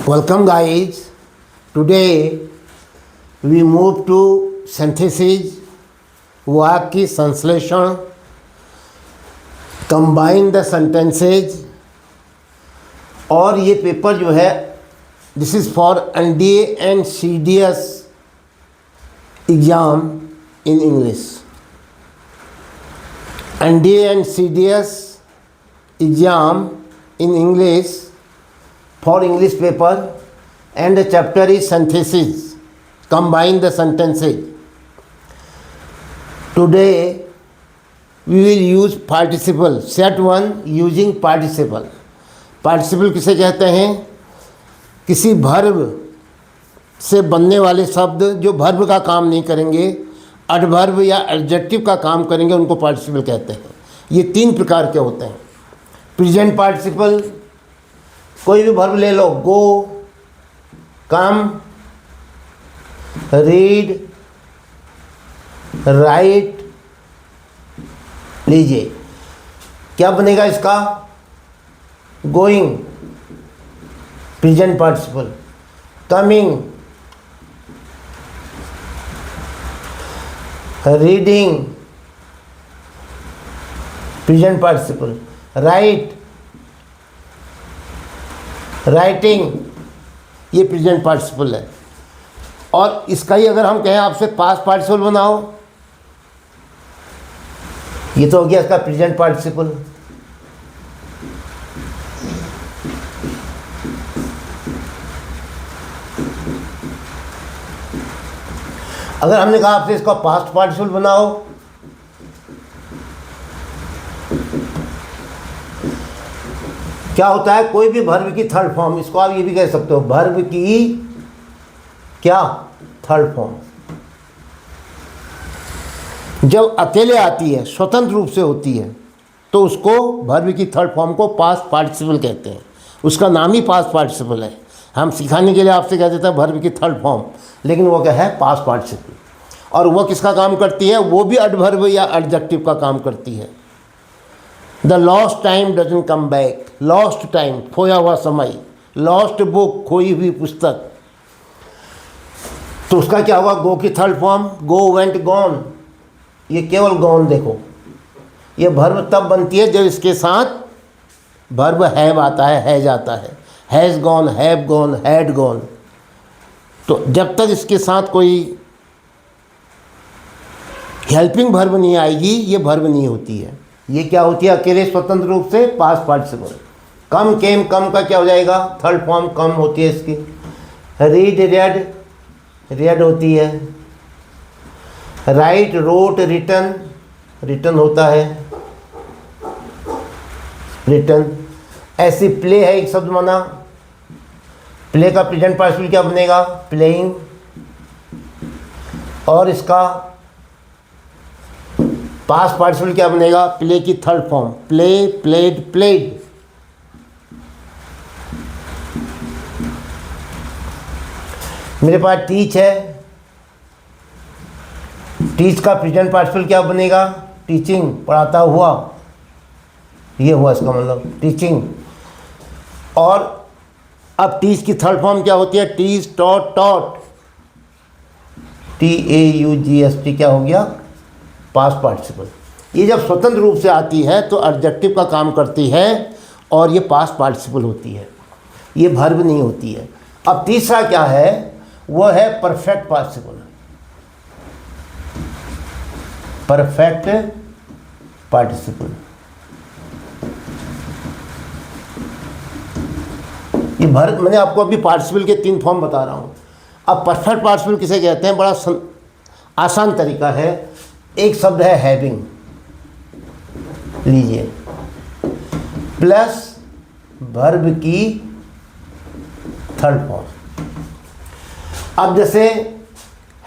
Welcome guys. Today we move to synthesis, वाक्य संश्लेषण, combine the sentences. और ये पेपर जो है this is for NDA and CDS exam in English. NDA and CDS exam in English for English paper, and the chapter is synthesis, combine the sentences. Today we will use participle, set 1 using participle. Participle किसे कहते हैं? किसी verb से बनने वाले शब्द जो verb का काम नहीं करेंगे, एडवर्ब या एडजेक्टिव का काम करेंगे, उनको पार्टिसिपल कहते हैं। ये 3 प्रकार के होते हैं। प्रेजेंट पार्टिसिपल, कोई भी वर्ब ले लो, गो, कम, रीड, राइट, लीजिए क्या बनेगा इसका? Going present participle, coming reading present participle, right writing, ये प्रेजेंट पार्टिसिपल है। और इसका ही अगर हम कहें आपसे पास्ट पार्टिसिपल बनाओ, ये तो हो गया इसका प्रेजेंट पार्टिसिपल। अगर हमने कहा आपसे इसका पास्ट पार्टिसिपल बनाओ, क्या होता है? कोई भी वर्ब की थर्ड फॉर्म, इसको आप ये भी कह सकते हो वर्ब की क्या थर्ड फॉर्म, जब अकेले आती है, स्वतंत्र रूप से होती है, तो उसको वर्ब की थर्ड फॉर्म को पास्ट पार्टिसिपल कहते हैं। उसका नाम ही पास्ट पार्टिसिपल है। हम सिखाने के लिए आपसे कह देते हैं वर्ब की थर्ड फॉर्म, लेकिन वो क्या है? Past participle. और वो किसका काम करती है? वो भी एडवर्ब या एडजेक्टिव का काम करती है। The lost time doesn't come back, lost time खोया हुआ समय, लॉस्ट बुक खोई हुई पुस्तक, तो उसका क्या होगा? गो की थर्ड फॉर्म गो, वेंट, गॉन। ये केवल गॉन देखो, ये वर्ब तब बनती है जब इसके साथ वर्ब हैव आता है, हैज आता है, has gone, have gone, had gone. तो जब तक इसके साथ कोई हेल्पिंग वर्ब नहीं आएगी, ये वर्ब नहीं होती है। ये क्या होती है? अकेले स्वतंत्र रूप से पास्ट पार्टिसिपल। कम, केम, कम का क्या हो जाएगा? थर्ड फॉर्म कम होती है इसकी। रीड, रेड, रेड होती है। राइट, रोट, रिटन, रिटन होता है, रिटन। ऐसी प्ले है एक शब्द माना, प्ले का प्रेजेंट पार्टिसिपल क्या बनेगा? प्लेइंग। और इसका पास्ट पार्टिसिपल क्या बनेगा? प्ले की third form play, played, played. मेरे पास टीच है, टीच का प्रेजेंट पार्टिसिपल क्या बनेगा? टीचिंग, पढ़ाता हुआ, ये हुआ इसका मतलब टीचिंग। और अब टीच की थर्ड फॉर्म क्या होती है? टीच, टॉट, टॉट, TAUGST क्या हो गया? Past participle. ये जब स्वतंत्र रूप से आती है तो एडजेक्टिव का काम करती है और ये पास्ट पार्टिसिपल होती है, ये वर्ब नहीं होती है। अब तीसरा क्या है? वो है परफेक्ट पार्टिसिपल। परफेक्ट पार्टिसिपल, ये वर्ब, मैंने आपको अभी पार्टिसिपल के 3 फॉर्म बता रहा हूँ। अब परफेक्ट पार्टिसिपल किसे कहते हैं? बड़ा आसान तरीका है। एक शब्द है हैविंग, लीजिए, प्लस वर्ब की थर्ड फॉर्म। अब जैसे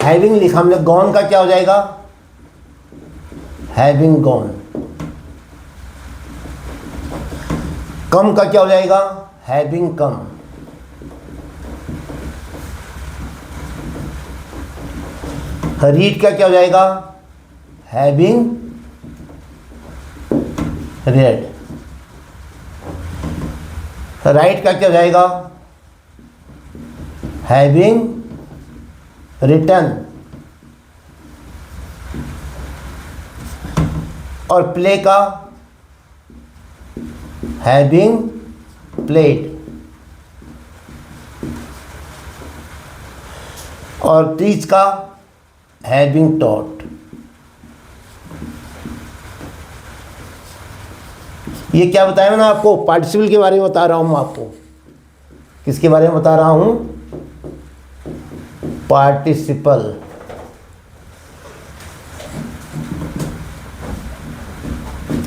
हैविंग लिखा हमने, गॉन का क्या हो जाएगा? Having gone. कम का क्या हो जाएगा? हैविंग कम। रीड का क्या हो जाएगा? Having red. राइट का क्या हो जाएगा? हैविंग रिटन, और प्ले का हैविंग प्लेड, और टीच का हैविंग टॉट। ये क्या बताया मैंने आपको? पार्टिसिपल के बारे में बता रहा हूं मैं आपको। किसके बारे में बता रहा हूं? पार्टिसिपल।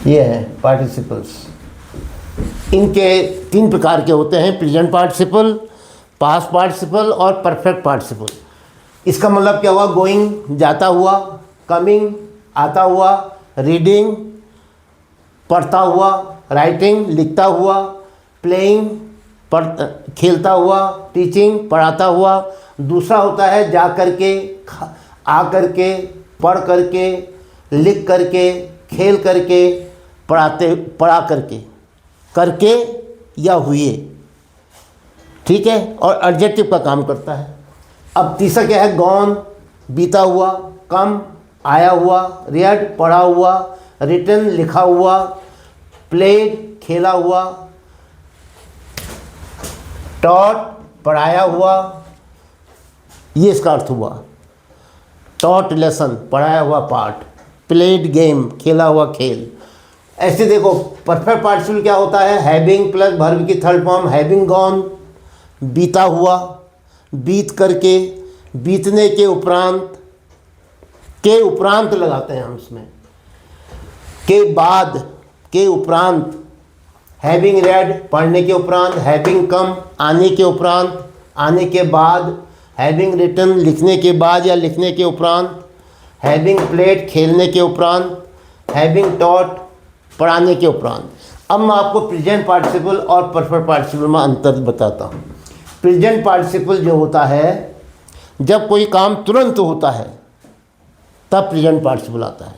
ये है पार्टिसिपल्स। इनके 3 प्रकार के होते हैं, प्रेजेंट पार्टिसिपल, पास्ट पार्टिसिपल और परफेक्ट पार्टिसिपल। इसका मतलब क्या हुआ? गोइंग जाता हुआ, कमिंग आता हुआ, रीडिंग पढ़ता हुआ, राइटिंग लिखता हुआ, प्लेइंग खेलता हुआ, टीचिंग पढ़ाता हुआ। दूसरा होता है जा करके, आ करके, पढ़ करके, लिख करके, खेल करके, पढ़ा करके या हुए। ठीक है, और एडजेक्टिव का काम करता है। अब तीसरा क्या है? गॉन बीता हुआ, कम आया हुआ, रेड पढ़ा हुआ, रिटन लिखा हुआ, प्लेड खेला हुआ, टॉट पढ़ाया हुआ। ये इसका अर्थ हुआ। टॉट लेसन पढ़ाया हुआ पाठ, प्लेड गेम खेला हुआ खेल। ऐसे देखो, परफेक्ट पार्टिसिपल क्या होता है? हैविंग प्लस वर्ब की थर्ड फॉर्म हैविंग गॉन, बीता हुआ, बीत करके, बीतने के उपरांत लगाते हैं हम इसमें, के बाद, के उपरांत, हैविंग रेड पढ़ने के उपरांत, हैविंग कम आने के उपरांत, आने के बाद, हैविंग रिटन लिखने के बाद या लिखने के उपरांत, हैविंग प्लेड खेलने के उपरांत, हैविंग टॉट पढ़ाने के उपरांत। अब मैं आपको प्रेजेंट पार्टिसिपल और परफेक्ट पार्टिसिपल में अंतर बताता हूँ। प्रेजेंट पार्टिसिपल जो होता है, जब कोई काम तुरंत होता है तब प्रेजेंट पार्टिसिपल आता है।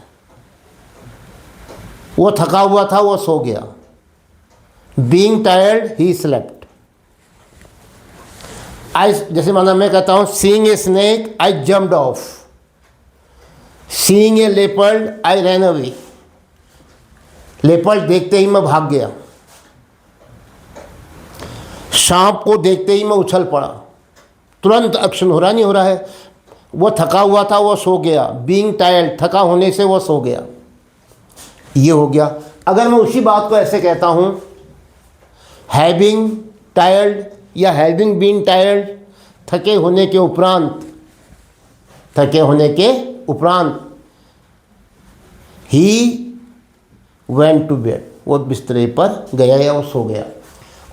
वो थका हुआ था, वो सो गया। Being tired he slept. I, जैसे माना मैं कहता हूँ seeing a snake I jumped off, seeing a leopard I ran away. Leopard देखते ही मैं भाग गया, सांप को देखते ही मैं उछल पड़ा। तुरंत एक्शन हो रहा, नहीं हो रहा है। वो थका हुआ था, वो सो गया। बीइंग टायर्ड, थका होने से वो सो गया। ये हो गया। अगर मैं उसी बात को ऐसे कहता हूँ, हैविंग टायर्ड या हैविंग बीन टायर्ड, थके होने के उपरांत, ही वेंट टू बेड, वो बिस्तरे पर गया या वो सो गया।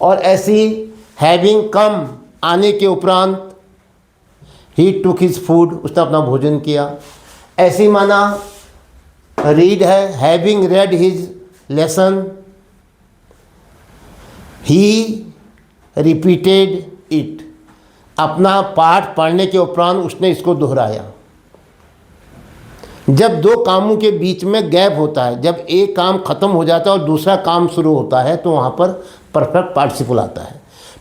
और ऐसी हैविंग कम आने के उपरांत, ही टुक हिज फूड, उसने अपना भोजन किया। ऐसी माना रीड है, having read his lesson, he repeated it, अपना पाठ पढ़ने के उपरांत उसने इसको दोहराया। जब 2 कामों के बीच में गैप होता है, जब एक काम खत्म हो जाता है और दूसरा काम शुरू होता है, तो वहाँ पर परफेक्ट पार्टिसिपल आता है।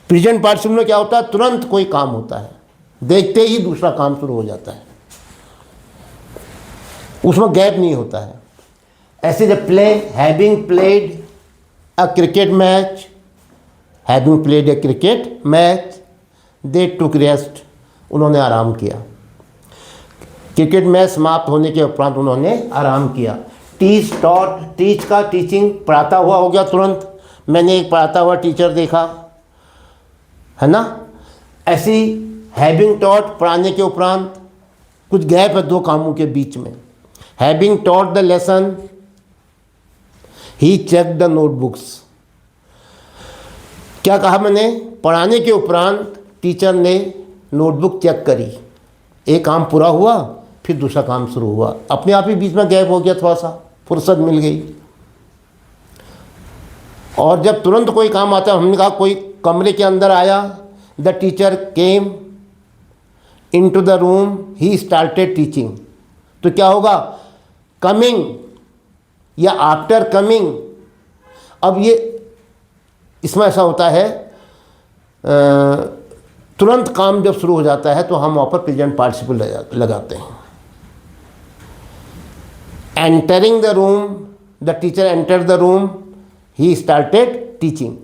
प्रेजेंट पार्टिसिपल में क्या होता है? तुरंत कोई काम होता है, देखते ही दूसरा काम शुरू हो जाता है, उसमें गैप नहीं होता है। ऐसे जब play, having played a cricket match, having played a cricket match, they took rest, उन्होंने आराम किया। क्रिकेट मैच समाप्त होने के उपरांत उन्होंने आराम किया। टीच टॉट, टीच का टीचिंग पढ़ाता हुआ हो गया तुरंत। मैंने एक पढ़ाता हुआ टीचर देखा, है ना। ऐसी हैविंग टॉट पढ़ाने के उपरांत, कुछ गैप है 2 कामों के बीच में। Having taught the lesson, he check the notebooks. क्या कहा मैंने? पढ़ाने के उपरांत टीचर ने नोटबुक चेक करी। एक काम पूरा हुआ, फिर दूसरा काम शुरू हुआ। अपने आप ही बीच में गैप हो गया, थोड़ा सा फुर्सत मिल गई। और जब तुरंत कोई काम आता है, हमने कहा कोई कमरे के अंदर आया, the teacher came into the room, he started teaching, तो क्या होगा? कमिंग या आफ्टर कमिंग। अब ये इसमें ऐसा होता है, तुरंत काम जब शुरू हो जाता है तो हम वहाँ पर प्रेजेंट पार्टिसिपल लगाते हैं। Entering the room, the teacher enter the room, he started teaching.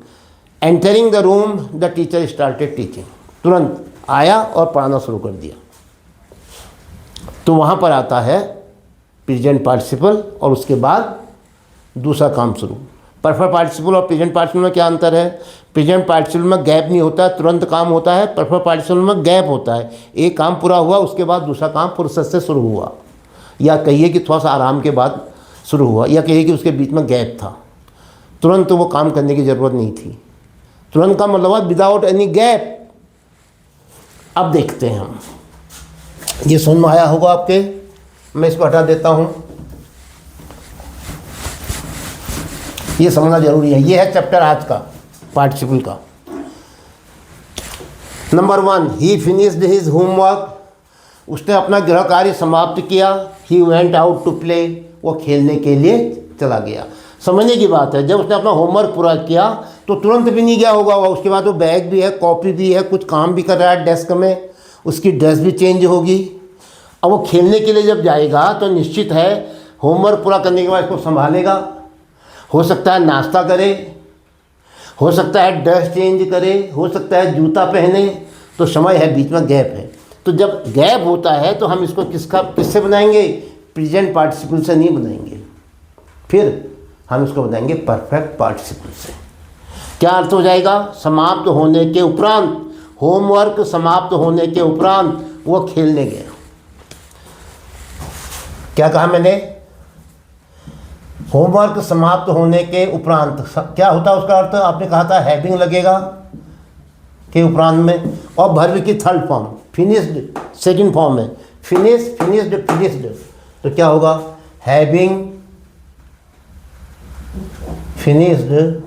Entering the room, the teacher started teaching. तुरंत आया और पढ़ाना शुरू कर दिया। तो वहाँ पर आता है प्रेजेंट पार्टिसिपल और उसके बाद दूसरा काम शुरू। परफेक्ट पार्टिसिपल और प्रेजेंट पार्टिसिपल में क्या अंतर है? प्रेजेंट पार्टिसिपल में गैप नहीं होता है, तुरंत काम होता है। परफेक्ट पार्टिसिपल में गैप होता है, एक काम पूरा हुआ उसके बाद दूसरा काम फुर्सत से शुरू हुआ, या कहिए कि थोड़ा सा आराम के बाद शुरू हुआ, या कहिए कि उसके बीच में गैप था। तुरंत तो वो काम करने की ज़रूरत नहीं थी। तुरंत का मतलब विदाउट एनी गैप। अब देखते हैं हम, ये समझ में आया होगा आपके। मैं इसको हटा देता हूँ, ये समझना जरूरी है। ये है चैप्टर आज का पार्टिसिपल का। Number 1, he finished his homework. उसने अपना गृह कार्य समाप्त किया। He went out to play, वो खेलने के लिए चला गया। समझने की बात है, जब उसने अपना होमवर्क पूरा किया तो तुरंत भी नहीं गया होगा वो, उसके बाद वो बैग भी है, कॉपी भी है, कुछ काम भी कर रहा है डेस्क में, उसकी ड्रेस भी चेंज होगी। अब वो खेलने के लिए जब जाएगा तो निश्चित है होमवर्क पूरा करने के बाद इसको संभालेगा। हो सकता है नाश्ता करे, हो सकता है ड्रेस चेंज करे, हो सकता है जूता पहने, तो समय है, बीच में गैप है। तो जब गैप होता है तो हम इसको किससे बनाएंगे? प्रेजेंट पार्टिसिपल से नहीं बनाएंगे, फिर हम इसको बनाएंगे परफेक्ट पार्टिसिपल से। क्या अर्थ हो जाएगा? समाप्त होने के उपरांत, होमवर्क समाप्त होने के उपरांत वो खेलने गया। क्या कहा मैंने? होमवर्क समाप्त होने के उपरांत। क्या होता है उसका अर्थ? आपने कहा था हैविंग लगेगा के उपरांत में, और वर्ब की third form finished second form में, फिनिश्ड। तो क्या होगा? हैविंग फिनिश्ड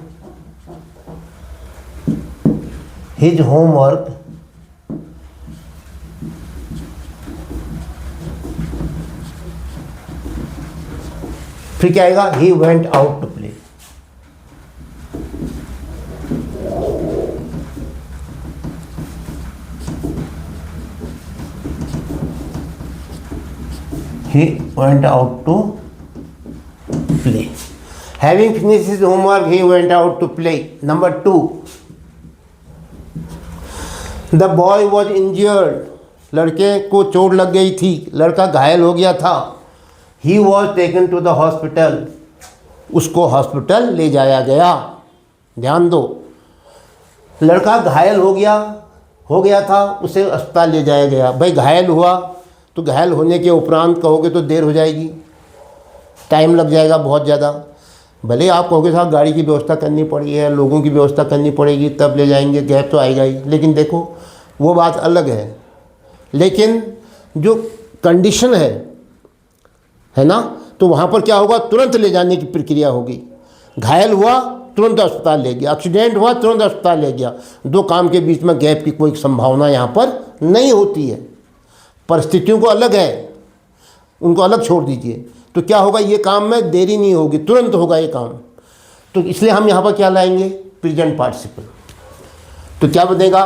हिज होमवर्क फिर क्या आएगा? He went out to play. He went out to play. Having finished his homework, he went out to play. Number 2, the boy was injured. लड़के को चोट लग गई थी, लड़का घायल हो गया था। He was taken to the hospital. उसको हॉस्पिटल ले जाया गया। ध्यान दो, लड़का घायल हो गया था, उसे अस्पताल ले जाया गया। भाई घायल हुआ तो घायल होने के उपरांत कहोगे तो देर हो जाएगी, टाइम लग जाएगा बहुत ज़्यादा। भले आप कहोगे साहब गाड़ी की व्यवस्था करनी पड़ी है, लोगों की व्यवस्था करनी पड़ेगी, तब ले जाएंगे, गैप तो आएगा ही। लेकिन देखो वो बात अलग है। लेकिन जो कंडीशन है ना, तो वहाँ पर क्या होगा? तुरंत ले जाने की प्रक्रिया होगी। घायल हुआ तुरंत अस्पताल ले गया, एक्सीडेंट हुआ तुरंत अस्पताल ले गया। दो काम के बीच में गैप की कोई संभावना यहाँ पर नहीं होती है। परिस्थितियों को अलग है, उनको अलग छोड़ दीजिए। तो क्या होगा? ये काम में देरी नहीं होगी, तुरंत होगा ये काम। तो इसलिए हम यहाँ पर क्या लाएंगे? Present participle. तो क्या बनेगा?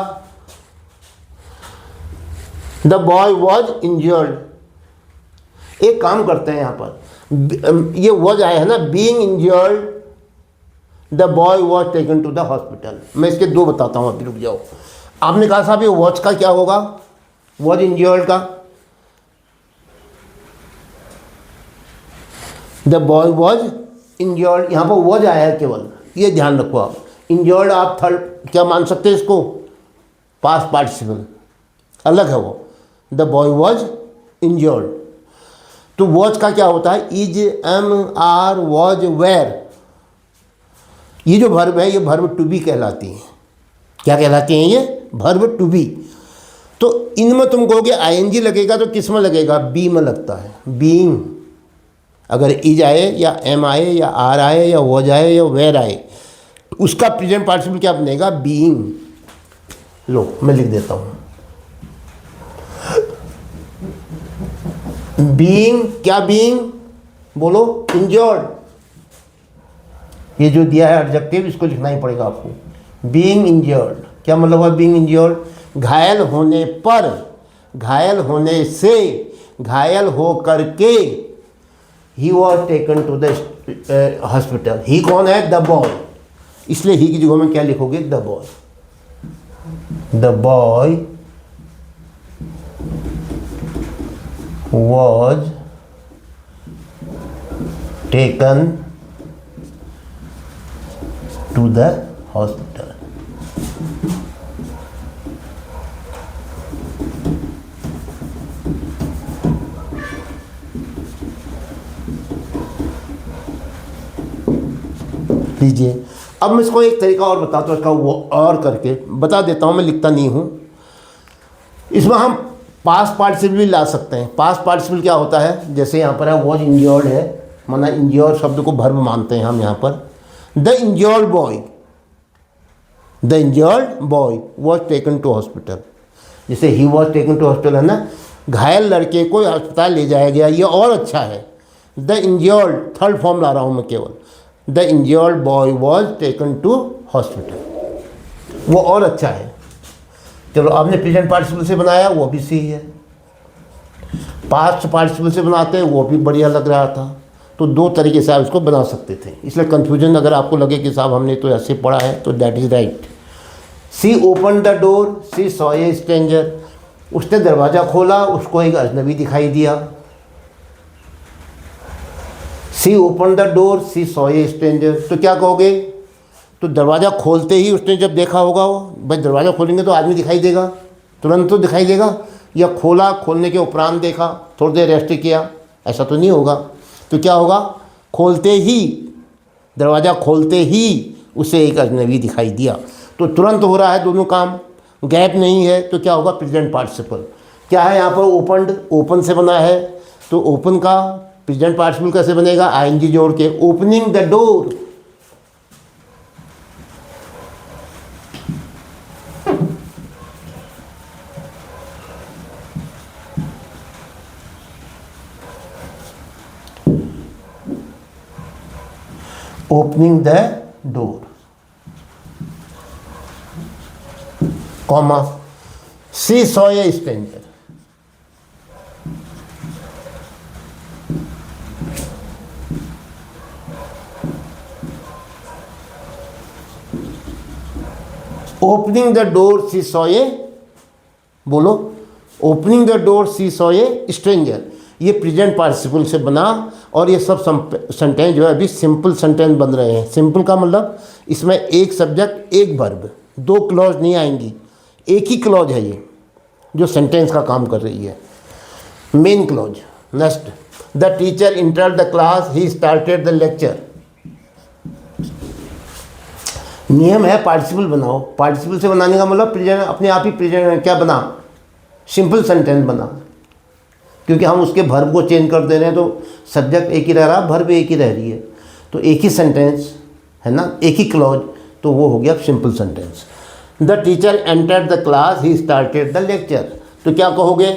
The boy was injured. एक काम करते हैं यहाँ पर, ये वॉज आया है ना, being injured, the boy was taken to the hospital. मैं इसके दो बताता हूँ, अभी रुक जाओ। आपने कहा साहब ये वॉज का क्या होगा? वॉज इंजर्ड का, द बॉय वॉज इंजर्ड, यहाँ पर वॉज आया है केवल, ये ध्यान रखो आप। इंजर्ड आप थर्ड क्या मान सकते हैं इसको? पास्ट पार्टिसिपल, अलग है वो। The boy was injured. तो वॉज का क्या होता है? Is, am, are, was, were. ये जो वर्ब है ये वर्ब टू बी कहलाती हैं। क्या कहलाती हैं ये? Verb to be. तो इनमें तुम कहोगे आईएनजी लगेगा तो किस में लगेगा? बी में लगता है, बीइंग। अगर इज आए या एम आए या आर आए या वॉज आए या वेयर आए, उसका प्रेजेंट पार्टिसिपल क्या बनेगा? बीइंग। लो मैं लिख देता हूँ, बीइंग। क्या बीइंग? बोलो। इंजर्ड। ये जो दिया है एडजेक्टिव, इसको लिखना ही पड़ेगा आपको। Being injured. क्या मतलब है बीइंग इंजर्ड? घायल होने पर, घायल होने से, घायल हो करके, he was taken to the hospital. He कौन है? The boy. इसलिए ही की जगह में क्या लिखोगे? The boy. The boy was taken to the hospital. लीजिए, अब मैं इसको एक तरीका और बताता हूँ, इसका वो और करके बता देता हूँ, मैं लिखता नहीं हूँ। इसमें हम पास्ट पार्टिसिपल भी ला सकते हैं। पास्ट पार्टिसिपल क्या होता है? जैसे यहाँ पर है वॉज इंजर्ड है, माना इंजर्ड शब्द को वर्ब मानते हैं हम यहाँ पर। The injured boy, the injured boy was taken to hospital. जैसे ही वॉज टेकन टू हॉस्पिटल है ना, घायल लड़के को अस्पताल ले जाया गया, ये और अच्छा है। द इंजर्ड, थर्ड फॉर्म ला रहा हूँ मैं केवल। The injured boy was taken to hospital, वो और अच्छा है। चलो, आपने प्रेजेंट पार्टिसिपल से बनाया, वो भी सही है। पास्ट पार्टिसिपल से बनाते हैं, वो भी बढ़िया लग रहा था। तो दो तरीके से आप इसको बना सकते थे। इसलिए कन्फ्यूजन अगर आपको लगे कि साहब हमने तो ऐसे पढ़ा है, तो that is right. She open the door, she saw a stranger. उसने दरवाज़ा खोला, उसको एक अजनबी दिखाई दिया। She open the door, she saw a stranger. तो क्या कहोगे? तो दरवाज़ा खोलते ही उसने जब देखा होगा, वो भाई दरवाज़ा खोलेंगे तो आदमी दिखाई देगा, तुरंत तो दिखाई देगा। या खोला, खोलने के उपरांत देखा, थोड़ी देर रेस्ट किया, ऐसा तो नहीं होगा। तो क्या होगा? खोलते ही, दरवाज़ा खोलते ही उसे एक अजनबी दिखाई दिया। तो तुरंत हो रहा है दोनों काम, गैप नहीं है। तो क्या होगा? Present participle. क्या है यहाँ पर? ओपनड, ओपन से बना है। तो ओपन का प्रेजेंट पार्टिसिपल कैसे बनेगा? आईएनजी जोड़ के। Opening the door, opening the door, comma, she saw a stranger. Opening the door, she saw a, बोलो, opening the door, she saw a stranger। ये प्रेजेंट पार्टिसिपल से बना। और ये सब सेंटेंस जो है अभी सिंपल सेंटेंस बन रहे हैं। सिंपल का मतलब इसमें एक सब्जेक्ट एक वर्ब, दो क्लॉज नहीं आएंगी, एक ही क्लॉज है ये जो सेंटेंस का काम कर रही है। Main clause. Next, the teacher entered the class, he started the lecture. नियम है पार्टिसिपल बनाओ। पार्टिसिपल से बनाने का मतलब प्रेजेंट अपने आप ही प्रेजेंट क्या बना? सिंपल सेंटेंस बना, क्योंकि हम उसके वर्ब को चेंज कर दे रहे हैं। तो सब्जेक्ट एक ही रह रहा, वर्ब एक ही रह रही है, तो एक ही सेंटेंस है ना, एक ही क्लॉज, तो वो हो गया simple sentence. The teacher entered the class, he started the lecture. तो क्या कहोगे?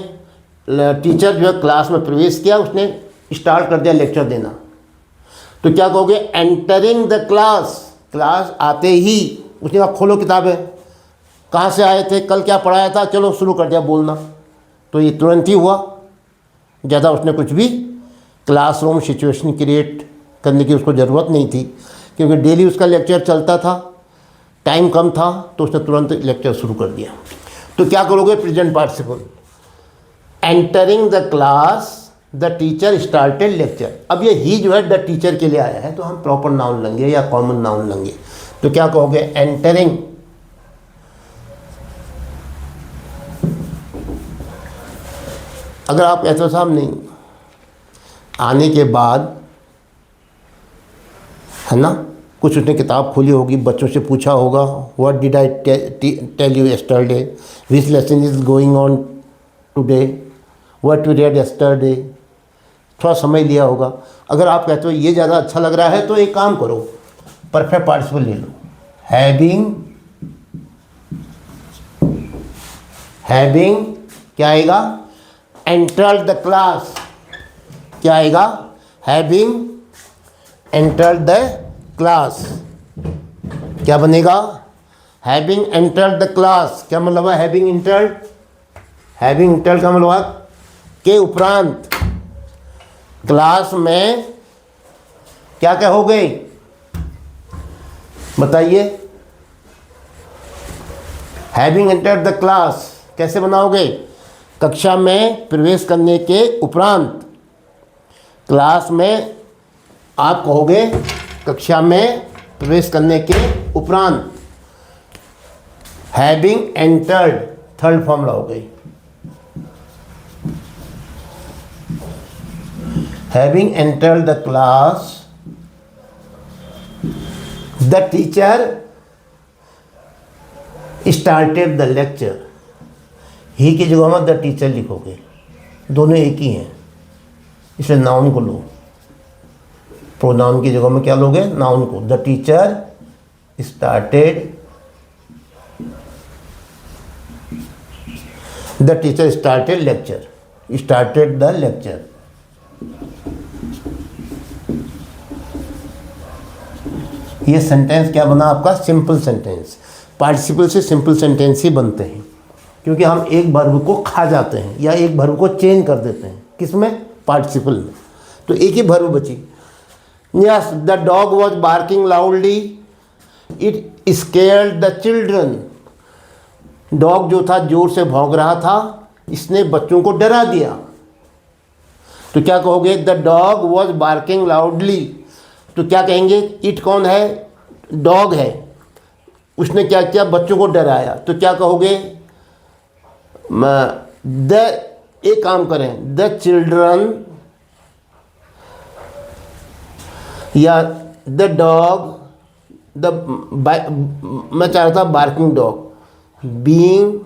टीचर जो है क्लास में प्रवेश किया, उसने स्टार्ट कर दिया लेक्चर देना। तो क्या कहोगे? एंटरिंग द क्लास, क्लास आते ही उसने कहा खोलो किताबें, कहाँ से आए थे, कल क्या पढ़ाया था, चलो शुरू कर दिया बोलना। तो ये तुरंत ही हुआ, ज़्यादा उसने कुछ भी क्लासरूम सिचुएशन क्रिएट करने की उसको ज़रूरत नहीं थी, क्योंकि डेली उसका लेक्चर चलता था, टाइम कम था, तो उसने तुरंत लेक्चर शुरू कर दिया। तो क्या करोगे? Present participle. Entering the class, the teacher started lecture. अब ये ही जो है द टीचर के लिए आया है, तो हम प्रॉपर नाउन लेंगे या कॉमन नाउन लेंगे। तो क्या कहोगे? एंटरिंग, अगर आप ऐसा साहब नहीं, आने के बाद है ना, कुछ उसने किताब खोली होगी, बच्चों से पूछा होगा, what did I tell you yesterday, which lesson is going on today, what you read yesterday, थोड़ा समय लिया होगा। अगर आप कहते हो ये ज़्यादा अच्छा लग रहा है, तो एक काम करो, परफेक्ट पार्टिसिपल ले लो। हैविंग क्या आएगा? एंटर्ड द क्लास, क्या आएगा? हैविंग एंटर्ड द क्लास, क्या बनेगा? हैविंग एंटर्ड द क्लास, क्या मतलब है हैविंग एंटर्ड? हैविंग एंटर्ड का मतलब है के उपरांत क्लास में क्या क्या हो गई, बताइए। हैविंग एंटर्ड द क्लास कैसे बनाओगे? कक्षा में प्रवेश करने के उपरांत, क्लास में आप कहोगे कक्षा में प्रवेश करने के उपरांत, हैविंग एंटर्ड थर्ड फॉर्म हो गई। Having entered the class the teacher started the lecture. He की जगह में द टीचर लिखोगे, दोनों एक ही हैं, इसलिए नाउन को लो। प्रोनाउन की जगह में क्या लोगे? नाउन को। The teacher started, the teacher started lecture, started the lecture. ये सेंटेंस क्या बना आपका? Simple sentence. पार्टिसिपल से सिंपल सेंटेंस ही बनते हैं, क्योंकि हम एक वर्ब को खा जाते हैं या एक वर्ब को चेंज कर देते हैं। किसमें? पार्टिसिपल में। तो एक ही वर्ब बची। Yes, the dog was barking loudly, it scared the children. Dog जो था जोर से भौंक रहा था, इसने बच्चों को डरा दिया। तो क्या कहोगे? The dog was barking loudly. तो क्या कहेंगे? इट कौन है? डॉग है। उसने क्या किया? बच्चों को डराया। तो क्या कहोगे? द, एक काम करें, द चिल्ड्रन या द डॉग, द, मैं चाह रहा था barking dog, being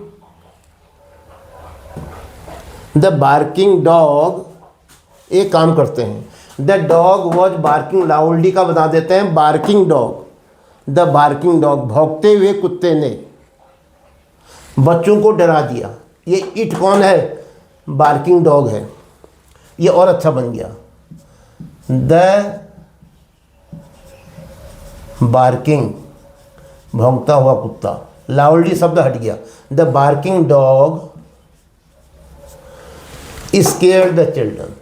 the barking dog. एक काम करते हैं, the dog was barking loudly का बता देते हैं barking dog. The barking dog, भौंकते हुए कुत्ते ने बच्चों को डरा दिया। ये इट कौन है? बार्किंग डॉग है। ये और अच्छा बन गया, द बार्किंग, भौंकता हुआ कुत्ता। लाउडली शब्द हट गया। The barking dog scared the children.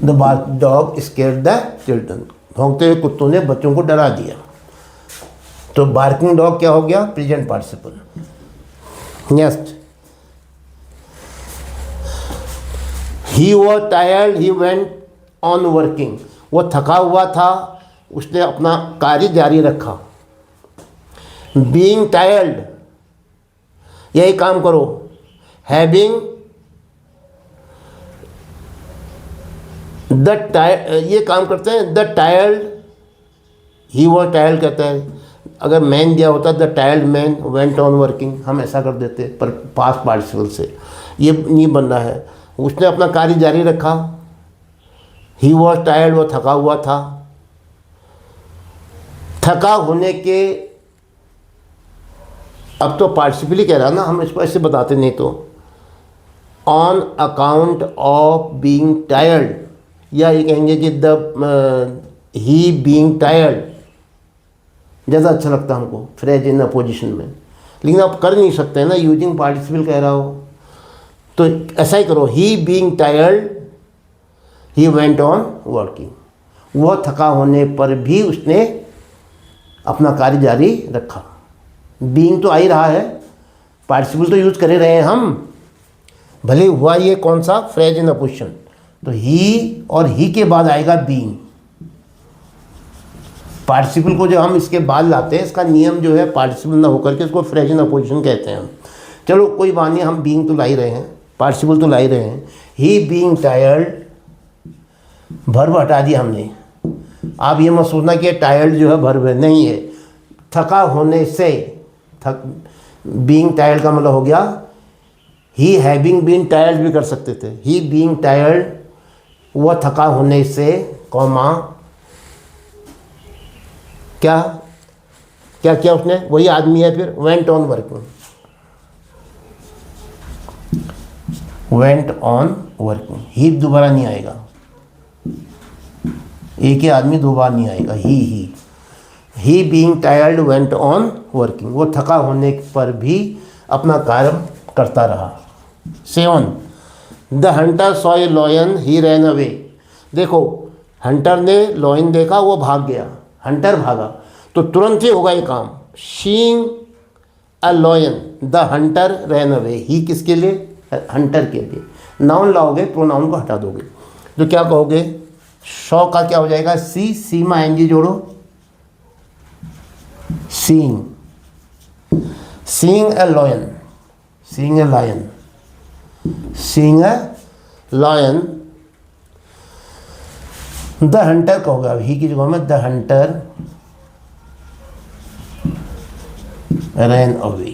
The barking dog scared the children. भौंकते हुए कुत्तों ने बच्चों को डरा दिया। तो बार्किंग डॉग क्या हो गया? Present participle. Next, he was tired, he went on working. वो थका हुआ था, उसने अपना कार्य जारी रखा। बीइंग टायर्ड, यही काम करो। हैविंग द टायर्ड, ये काम करते हैं। The tired, he was tired कहते हैं। अगर मैन दिया होता the tired man went on working, हम ऐसा कर देते, पर पास्ट पार्टिसिपल से ये नहीं बन रहा है। उसने अपना कार्य जारी रखा। ही वॉज टायर्ड, वो थका हुआ था। थका होने के, अब तो पार्टिसिपल ही कह रहा ना, हम इसको ऐसे बताते नहीं तो। On account of being tired, या ये कहेंगे कि द ही बीइंग टायर्ड, ज़्यादा अच्छा लगता है हमको फ्रेज इन अपोजिशन में। लेकिन आप कर नहीं सकते ना, यूजिंग पार्टिसिपल कह रहा हो, तो ऐसा ही करो। He being tired, he went on working. वह थका होने पर भी उसने अपना कार्य जारी रखा। बीइंग तो आ ही रहा है, पार्टिसिपल तो यूज कर ही रहे हैं हम, भले हुआ ये कौन सा? Phrase in opposition. तो ही और ही के बाद आएगा बीइंग। पार्टिसिपल को जो हम इसके बाद लाते हैं, इसका नियम जो है पार्टिसिपल ना होकर के इसको फ्रेज इन अपोजिशन कहते हैं हम। चलो कोई बात नहीं, हम बीइंग तो ला ही रहे हैं, पार्टिसिपल तो ला ही रहे हैं। ही बीइंग टायर्ड, वर्ब हटा दिया हमने। आप ये मत सोचना कि टायर्ड जो है वर्ब है, नहीं है। थका होने से, बीइंग टायर्ड का मतलब हो गया ही हैविंग बीन टायर्ड भी कर सकते थे। ही बीइंग टायर्ड, वह थका होने से, कॉमा, क्या क्या किया उसने? वही आदमी है फिर। Went on working. Went on working. He दोबारा नहीं आएगा, एक ही आदमी दो बार नहीं आएगा। He being tired went on working, वो थका होने पर भी अपना कार्य करता रहा। 7, the Hunter saw a lion he ran away. देखो, हंटर ने लॉयन देखा, वो भाग गया, हंटर भागा, तो तुरंत ही होगा ये काम। Seeing a lion the hunter ran away. He किसके लिए? हंटर के लिए। नाउन लाओगे, प्रोनाउन को हटा दोगे, तो क्या कहोगे? सॉ का क्या हो जाएगा? सी में आएंगी जोड़ो, seeing, seeing a lion, seeing a lion, seeing a lion. The hunter कहोगे, अब ही की जगह में द हंटर रैन अवे।